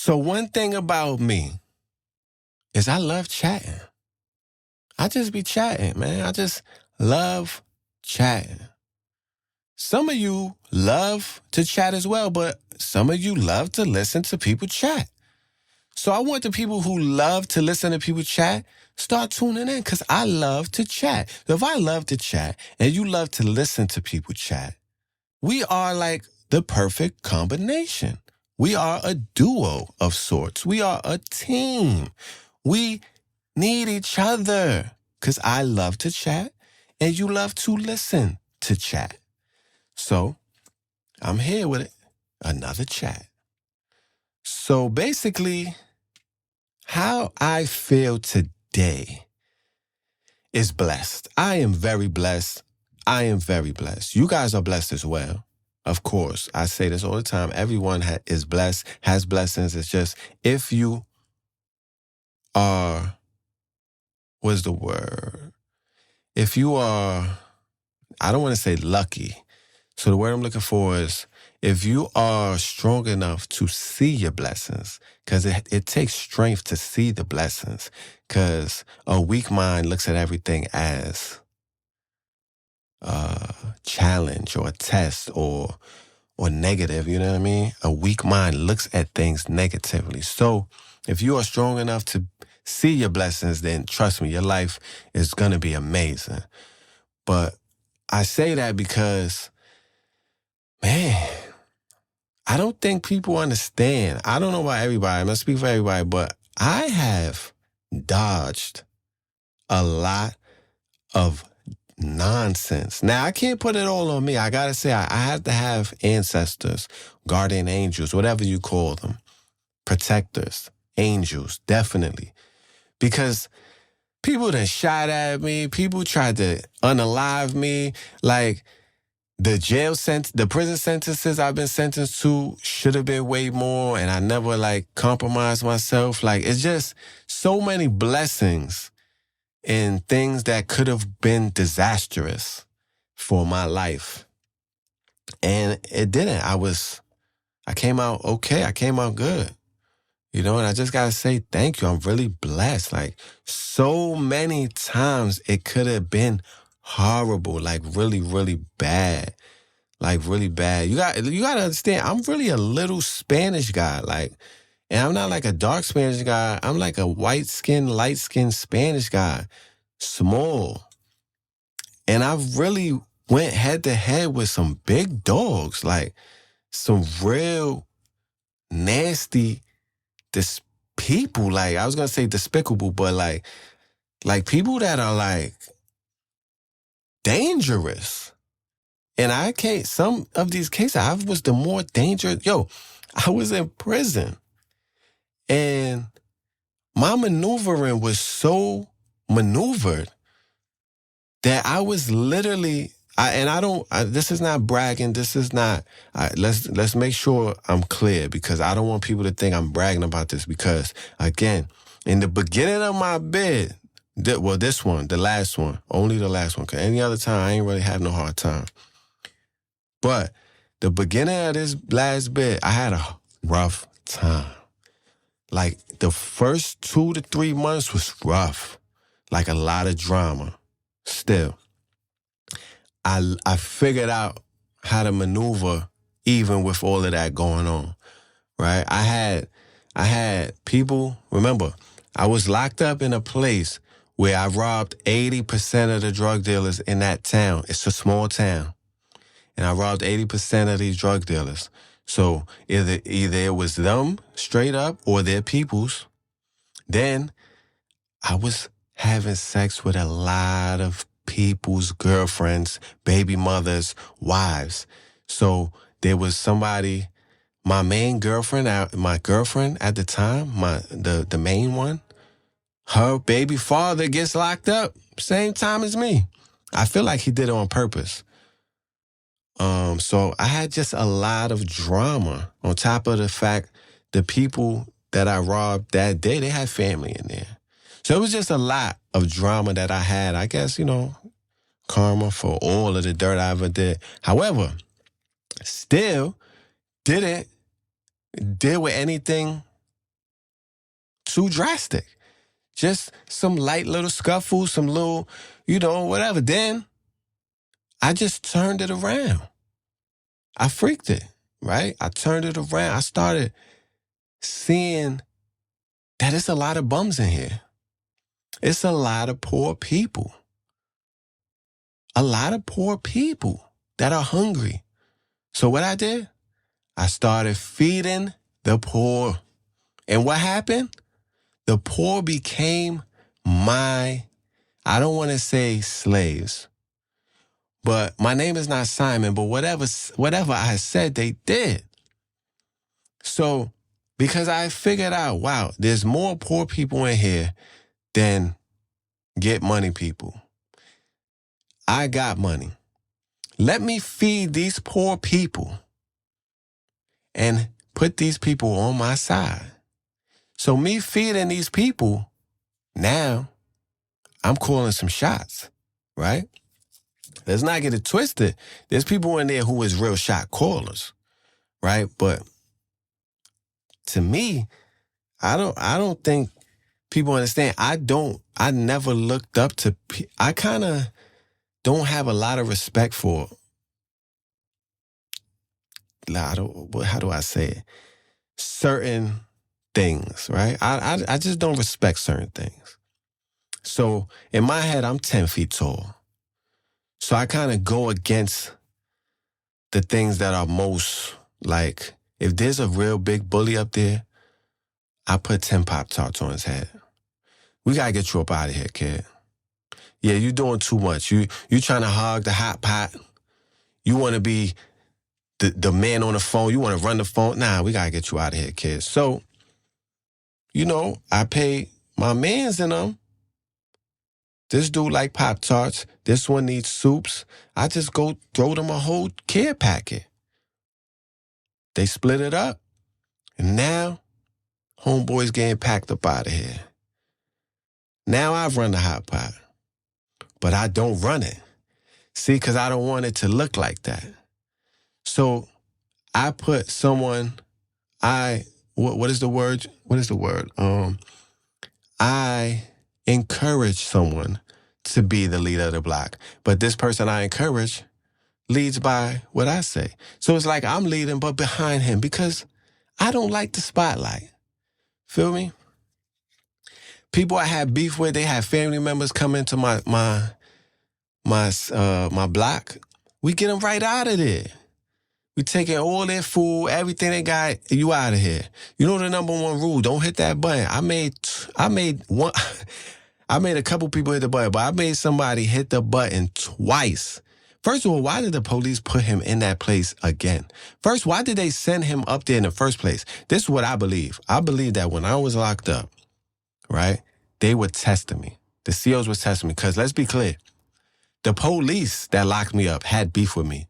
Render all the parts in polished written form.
So one thing about me is I love chatting. I just be chatting, man. I just love chatting. Some of you love to chat as well, but some of you love to listen to people chat. So I want the people who love to listen to people chat, start tuning in because I love to chat. So if I love to chat and you love to listen to people chat, we are like the perfect combination. We are a duo of sorts. We are a team. We need each other because I love to chat and you love to listen to chat. So I'm here with it. Another chat. So basically, how I feel today is blessed. I am very blessed. I am very blessed. You guys are blessed as well. Of course, I say this all the time. Everyone is blessed, has blessings. It's just if you are, what's the word? If you are, I don't want to say lucky. So the word I'm looking for is if you are strong enough to see your blessings, because it takes strength to see the blessings, because a weak mind looks at everything as a challenge or a test or negative, you know what I mean? A weak mind looks at things negatively. So if you are strong enough to see your blessings, then trust me, your life is going to be amazing. But I say that because, man, I don't think people understand. I don't know about everybody. I'm not speaking for everybody, but I have dodged a lot of nonsense. Now, I can't put it all on me. I got to say, I have to have ancestors, guardian angels, whatever you call them, protectors, angels, definitely. Because people that shot at me, people tried to unalive me, like, the prison sentences I've been sentenced to should have been way more, and I never, compromised myself. Like, it's just so many blessings and things that could have been disastrous for my life. And it didn't. I came out okay. I came out good. You know, and I just got to say thank you. I'm really blessed. Like, so many times it could have been horrible, like really, really bad. Like really bad. You got to understand, I'm really a little Spanish guy. Like, and I'm not like a dark Spanish guy. I'm like a white-skinned, light-skinned Spanish guy. Small. And I really went head-to-head with some big dogs. Like, some real nasty people. Like, I was going to say despicable, but like people that are like dangerous. And some of these cases, I was the more dangerous. Yo, I was in prison. And my maneuvering was so maneuvered that I was literally, this is not bragging. This is not, let's make sure I'm clear because I don't want people to think I'm bragging about this because, again, in the beginning of my bid, this one, the last one, only the last one, because any other time I ain't really had no hard time. But the beginning of this last bit, I had a rough time. Like, the first 2 to 3 months was rough. Like, a lot of drama. Still, I figured out how to maneuver even with all of that going on, right? I had people, remember, I was locked up in a place where I robbed 80% of the drug dealers in that town. It's a small town. And I robbed 80% of these drug dealers. So either it was them straight up or their peoples. Then I was having sex with a lot of people's girlfriends, baby mothers, wives. So there was somebody, my girlfriend at the time, the main one, her baby father gets locked up same time as me. I feel like he did it on purpose. So I had just a lot of drama on top of the fact the people that I robbed that day, they had family in there. So it was just a lot of drama that I had. I guess, karma for all of the dirt I ever did. However, still didn't deal with anything too drastic. Just some light little scuffle, some little, whatever. Then I just turned it around. I freaked it, right? I turned it around. I started seeing that it's a lot of bums in here. It's a lot of poor people. A lot of poor people that are hungry. So what I did, I started feeding the poor. And what happened? The poor became I don't want to say slaves, but my name is not Simon, but whatever I said, they did. So because I figured out, wow, there's more poor people in here than get money people. I got money. Let me feed these poor people and put these people on my side. So me feeding these people, now I'm calling some shots, right? Let's not get it twisted. There's people in there who is real shot callers, right? But to me, I don't think people understand. I never looked up to, I kind of don't have a lot of respect for, how do I say it? Certain things, right? I just don't respect certain things. So in my head, I'm 10 feet tall. So I kind of go against the things that are most, like, if there's a real big bully up there, I put 10 Pop-Tarts on his head. We got to get you up out of here, kid. Yeah, you doing too much. You trying to hog the hot pot. You want to be the man on the phone. You want to run the phone. Nah, we got to get you out of here, kid. So, I pay my mans in them. This dude like Pop-Tarts. This one needs soups. I just go throw them a whole care packet. They split it up. And now, homeboy's getting packed up out of here. Now I run the hot pot. But I don't run it. See, because I don't want it to look like that. So I put someone, what is the word? What is the word? I encourage someone to be the leader of the block. But this person I encourage leads by what I say. So it's like I'm leading, but behind him, because I don't like the spotlight. Feel me? People I had beef with, they had family members come into my block. We get them right out of there. We taking all their food, everything they got, you out of here. You know the number one rule, don't hit that button. I made a couple people hit the button, but I made somebody hit the button twice. First of all, why did the police put him in that place again? First, why did they send him up there in the first place? This is what I believe. I believe that when I was locked up, right, they were testing me. The COs were testing me, because let's be clear. The police that locked me up had beef with me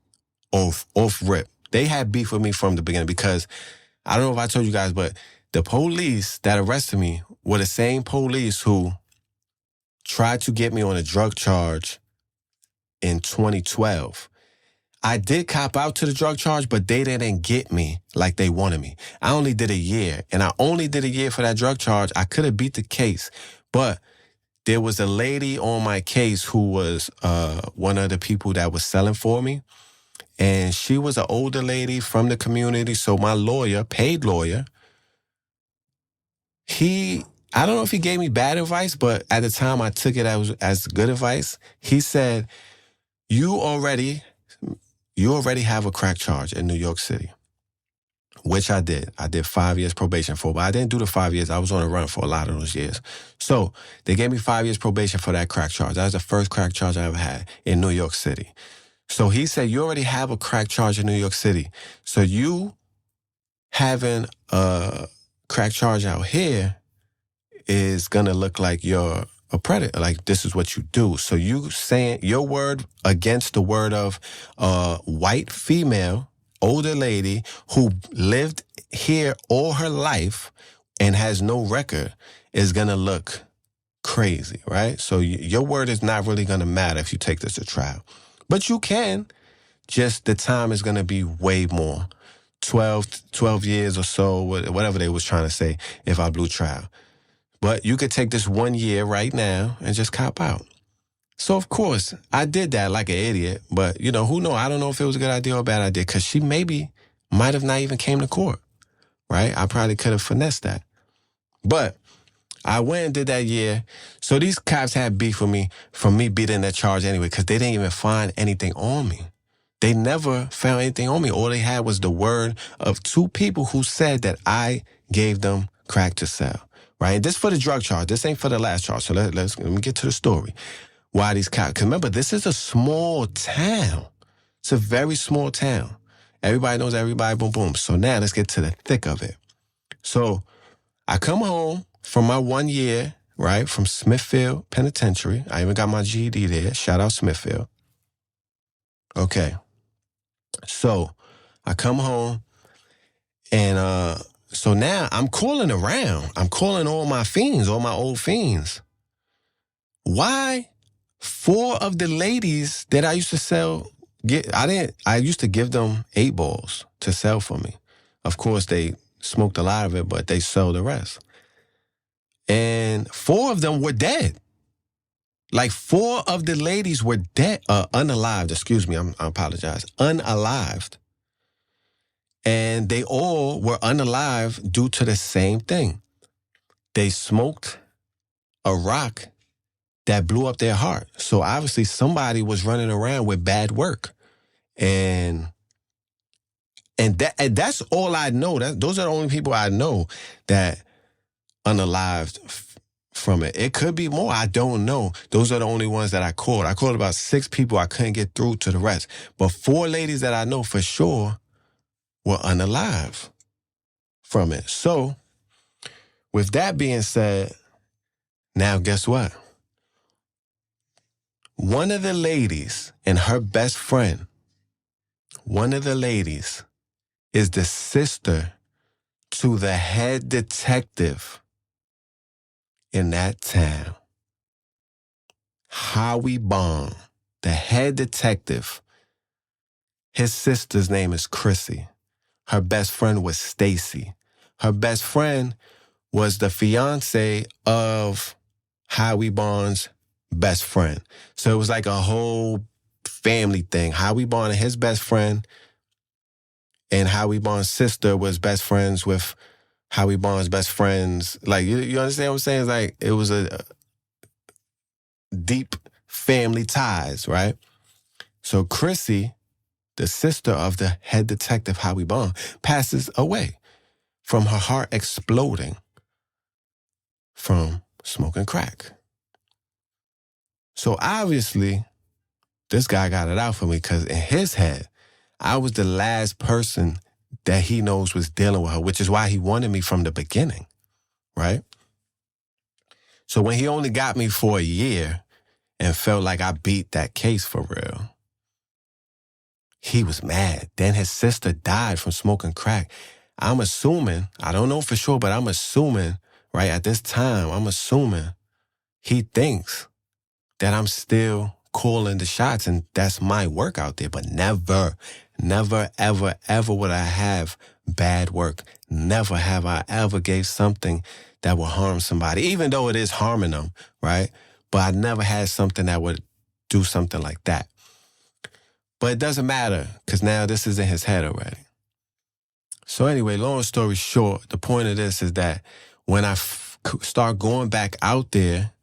off rip. They had beef with me from the beginning, because I don't know if I told you guys, but the police that arrested me were the same police who tried to get me on a drug charge in 2012. I did cop out to the drug charge, but they didn't get me like they wanted me. I only did a year, and I only did a year for that drug charge. I could have beat the case, but there was a lady on my case who was one of the people that was selling for me, and she was an older lady from the community, so my lawyer, paid lawyer, I don't know if he gave me bad advice, but at the time I took it as good advice. He said, you already have a crack charge in New York City, which I did. I did 5 years probation for, but I didn't do the 5 years. I was on a run for a lot of those years. So they gave me 5 years probation for that crack charge. That was the first crack charge I ever had in New York City. So he said, you already have a crack charge in New York City. So you having a crack charge out here is going to look like you're a predator. Like, this is what you do. So you saying your word against the word of a white female, older lady who lived here all her life and has no record is going to look crazy, right? So your word is not really going to matter if you take this to trial. But you can, just the time is going to be way more. 12 years or so, whatever they was trying to say, if I blew trial. But you could take this 1 year right now and just cop out. So, of course, I did that like an idiot. But, who knows? I don't know if it was a good idea or a bad idea because she might have not even came to court, right? I probably could have finessed that. But I went and did that year. So these cops had beef with me from me beating that charge anyway because they didn't even find anything on me. They never found anything on me. All they had was the word of 2 people who said that I gave them crack to sell, right? And this for the drug charge. This ain't for the last charge. So let me get to the story. Why these cops? Because remember, this is a small town. It's a very small town. Everybody knows everybody, boom, boom. So now let's get to the thick of it. So I come home from my 1 year, right, from Smithfield Penitentiary. I even got my GED there. Shout out Smithfield. Okay. So I come home and so now I'm calling around. I'm calling all my fiends, all my old fiends. Why 4 of the ladies that I used to sell, I used to give them 8 balls to sell for me. Of course, they smoked a lot of it, but they sold the rest. And 4 of them were dead. Like 4 of the ladies were dead, unalived, excuse me, I apologize, unalived. And they all were unalived due to the same thing. They smoked a rock that blew up their heart. So obviously somebody was running around with bad work. And that's all I know. Those are the only people I know that unalived from it. It could be more. I don't know. Those are the only ones that I called. I called about 6 people. I couldn't get through to the rest. But 4 ladies that I know for sure were unalive from it. So with that being said, now guess what? One of the ladies and her best friend, one of the ladies is the sister to the head detective in that town. Howie Bond, the head detective. His sister's name is Chrissy. Her best friend was Stacy. Her best friend was the fiance of Howie Bond's best friend. So it was like a whole family thing. Howie Bond and his best friend and Howie Bond's sister was best friends with Howie Bond's best friends. Like, you understand what I'm saying? It's like, it was a deep family ties, right? So Chrissy, the sister of the head detective Howie Bond, passes away from her heart exploding from smoking crack. So obviously, this guy got it out for me because in his head, I was the last person that he knows was dealing with her, which is why he wanted me from the beginning, right? So when he only got me for a year and felt like I beat that case for real, he was mad. Then his sister died from smoking crack. I'm assuming, I don't know for sure, but I'm assuming, right, at this time, I'm assuming he thinks that I'm still calling the shots and that's my work out there. But never, ever, ever would I have bad work. Never have I ever gave something that would harm somebody, even though it is harming them, right? But I never had something that would do something like that. But it doesn't matter because now this is in his head already. So anyway, long story short, the point of this is that when I start going back out there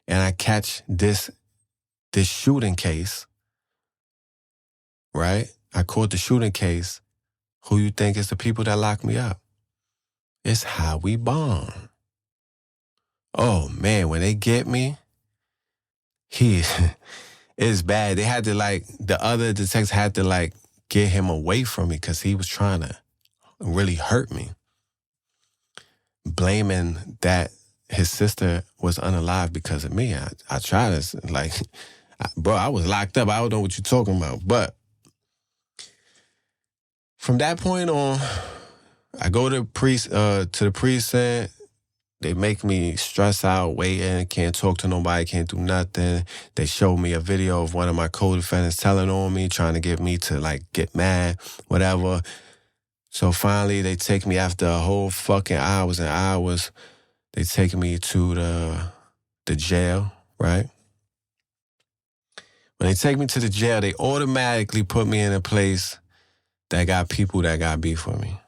and I catch this shooting case, right? I caught the shooting case. Who you think is the people that locked me up? It's Howie Bond. Oh, man, when they get me, it's bad. They had to, the other detectives had to, get him away from me because he was trying to really hurt me. Blaming that his sister was unalive because of me. I tried to, bro, I was locked up. I don't know what you're talking about. But from that point on, I go to the precinct. They make me stress out, waiting, can't talk to nobody, can't do nothing. They showed me a video of one of my co-defendants telling on me, trying to get me to, get mad, whatever. So finally, they take me after a whole fucking hours and hours. They take me to the jail, right? When they take me to the jail, they automatically put me in a place that got people that got beef for me.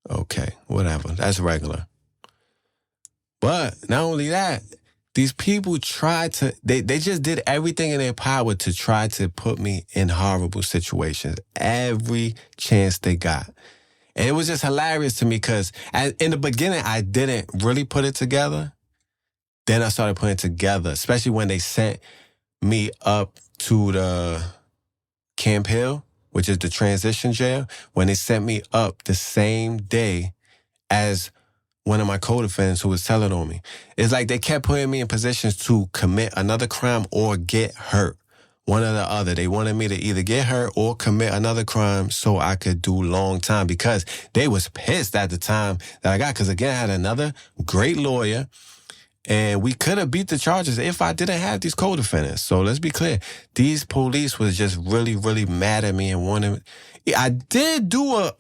Okay, whatever. That's regular. But not only that, these people tried to, they just did everything in their power to try to put me in horrible situations every chance they got. And it was just hilarious to me because in the beginning, I didn't really put it together. Then I started putting it together, especially when they sent me up to the Camp Hill, which is the transition jail, when they sent me up the same day as one of my co-defendants who was telling on me. It's like they kept putting me in positions to commit another crime or get hurt. One or the other. They wanted me to either get hurt or commit another crime so I could do long time because they was pissed at the time that I got. Because again, I had another great lawyer and we could have beat the charges if I didn't have these co-defendants. So let's be clear. These police was just really, really mad at me and wanted. I did do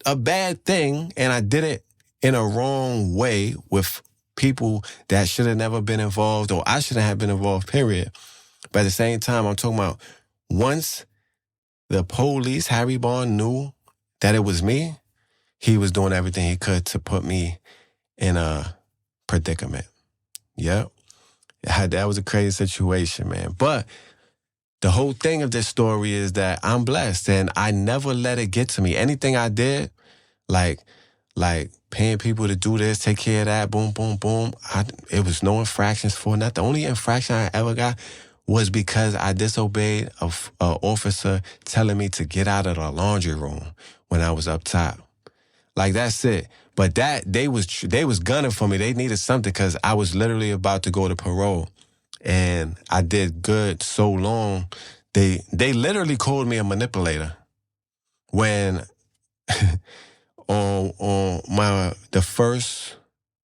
a bad thing and I did it in a wrong way with people that should have never been involved or I shouldn't have been involved, period. But at the same time, I'm talking about once the police, Harry Bond, knew that it was me, he was doing everything he could to put me in a predicament. Yep. That was a crazy situation, man. But the whole thing of this story is that I'm blessed and I never let it get to me. Anything I did, like paying people to do this, take care of that, boom, boom, boom. It was no infractions for that. The only infraction I ever got was because I disobeyed a officer telling me to get out of the laundry room when I was up top. Like, that's it. But they was gunning for me. They needed something because I was literally about to go to parole. And I did good so long. They literally called me a manipulator when on the first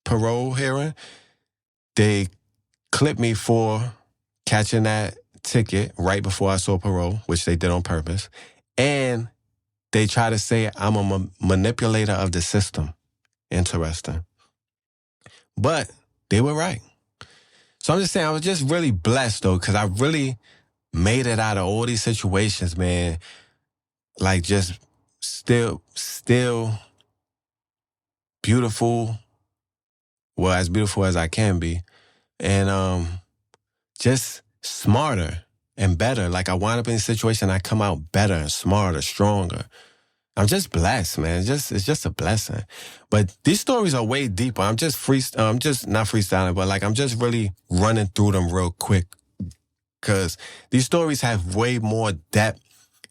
parole hearing, they clipped me for catching that ticket right before I saw parole, which they did on purpose. And they try to say I'm a manipulator of the system. Interesting. But they were right. So I'm just saying I was just really blessed, though, because I really made it out of all these situations, man. Like, just still beautiful. Well, as beautiful as I can be. And just smarter and better. Like, I wind up in a situation, I come out better and smarter, stronger. I'm just blessed, man. It's just a blessing. But these stories are way deeper. I'm just not freestyling, but like I'm just really running through them real quick because these stories have way more depth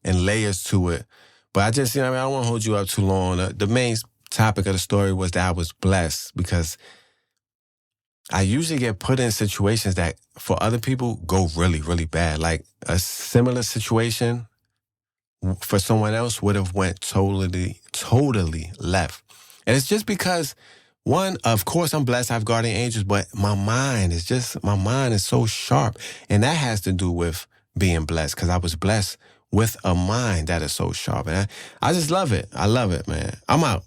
and layers to it. But I just, I don't want to hold you up too long. The main topic of the story was that I was blessed because I usually get put in situations that for other people go really, really bad. Like a similar situation for someone else would have went totally left. And it's just because, one, of course I'm blessed, I have guardian angels, but my mind is so sharp. And that has to do with being blessed because I was blessed with a mind that is so sharp. And I just love it. I love it, man. I'm out.